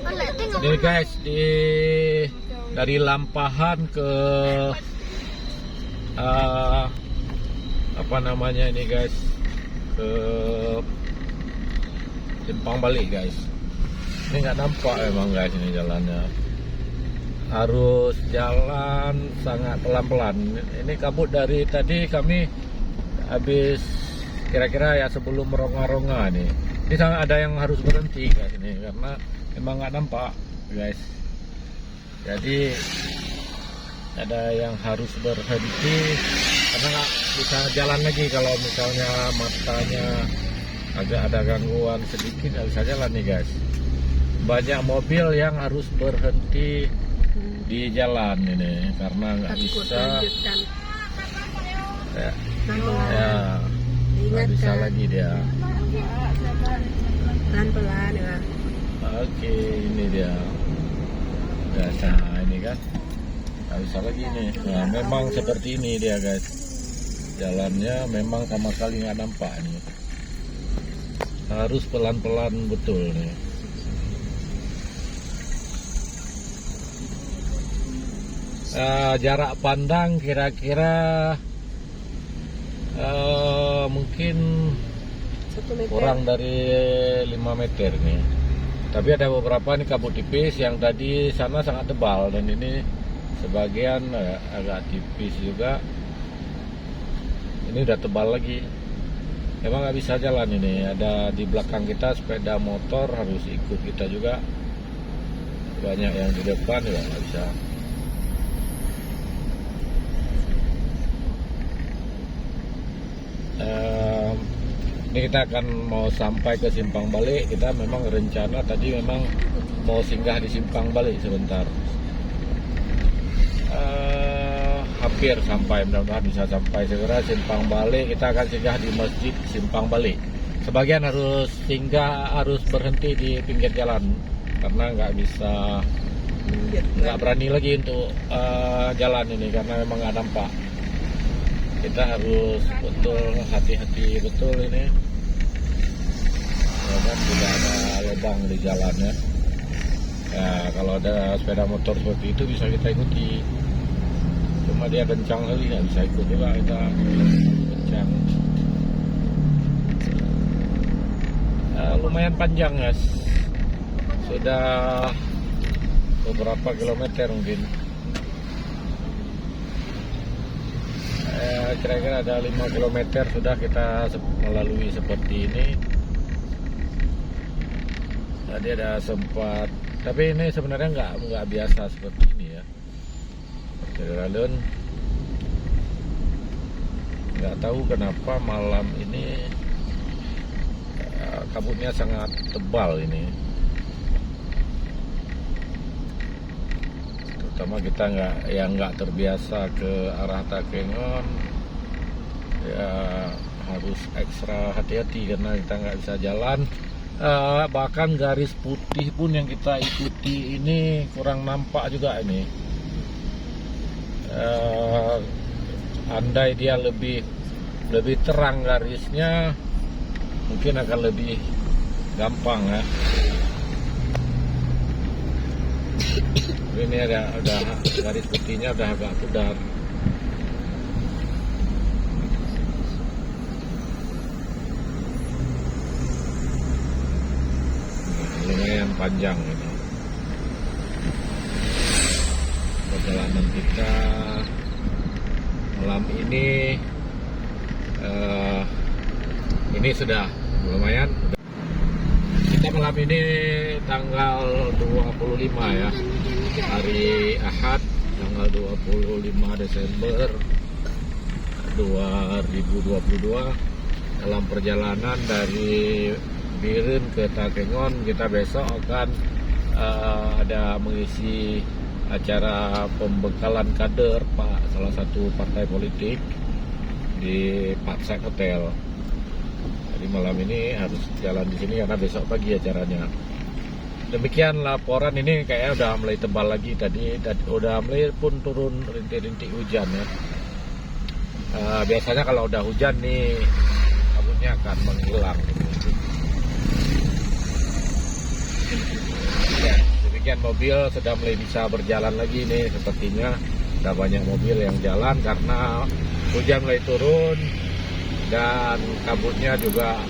Ini guys, dari Lampahan ke apa namanya ini guys, ke Simpang Balik guys. Ini nggak nampak emang guys, ini jalannya harus jalan sangat pelan-pelan. Ini kabut dari tadi, kami habis kira-kira ya sebelum Ronga-Ronga nih. Ini sangat ada yang harus berhenti guys ini, karena emang nggak nampak guys. Jadi ada yang harus berhenti karena nggak bisa jalan lagi. Kalau misalnya matanya agak ada gangguan sedikit nggak bisa jalan nih guys. Banyak mobil yang harus berhenti di jalan ini karena nggak bisa ya nggak bisa lagi dia. Pelan-pelan ya. Oke, ini dia. Nah ini kan nggak bisa lagi nih. Nah memang seperti ini dia guys, jalannya memang sama sekali nggak nampak nih, harus pelan-pelan betul nih. Jarak pandang kira-kira mungkin kurang dari 5 meter nih. Tapi ada beberapa nih kabut tipis, yang tadi sana sangat tebal dan ini sebagian agak tipis juga. Ini udah tebal lagi. Emang nggak bisa jalan ini. Ada di belakang kita sepeda motor harus ikut kita juga. Banyak yang di depan juga nggak bisa. Ini kita akan mau sampai ke Simpang Balik. Kita memang rencana tadi memang mau singgah di Simpang Balik sebentar. Hampir sampai, mudah-mudahan bisa sampai segera Simpang Balik. Kita akan singgah di Masjid Simpang Balik. Sebagian harus singgah, harus berhenti di pinggir jalan karena nggak berani lagi untuk jalan ini karena memang nggak nampak. Kita harus betul hati-hati betul ini. Ya kan, tidak ada lubang di jalannya. Ya kalau ada sepeda motor seperti itu bisa kita ikuti. Cuma dia kencang kali, nggak bisa ikut juga kita kencang. Lumayan panjang guys. Sudah beberapa kilometer mungkin. Kira-kira ada 5 km sudah kita melalui seperti ini. Tadi ada sempat, tapi ini sebenarnya nggak biasa seperti ini ya. Jalan nggak tahu kenapa malam ini kabutnya sangat tebal ini. Terutama kita nggak terbiasa ke arah Takengon, ya harus ekstra hati-hati karena kita nggak bisa jalan. Bahkan garis putih pun yang kita ikuti ini kurang nampak juga ini. Andai dia lebih terang garisnya, mungkin akan lebih gampang ya. Ini ada garis putihnya udah agak pudar. Lumayan panjang ini perjalanan kita malam ini. Ini sudah lumayan. Kita malam ini tanggal 25 ya, hari Ahad, tanggal 25 Desember 2022. Dalam perjalanan dari Biren ke Takengon, kita besok akan ada mengisi acara pembekalan kader salah satu partai politik di Patsek Hotel. Jadi malam ini harus jalan di sini karena besok pagi acaranya. Demikian laporan ini, kayaknya udah mulai tebal lagi tadi, udah mulai pun turun rintik-rintik hujan ya. Biasanya kalau udah hujan nih kabutnya akan menghilang. Ya. sebagian mobil sudah mulai bisa berjalan lagi nih, sepertinya ada banyak mobil yang jalan karena hujan mulai turun dan kabutnya juga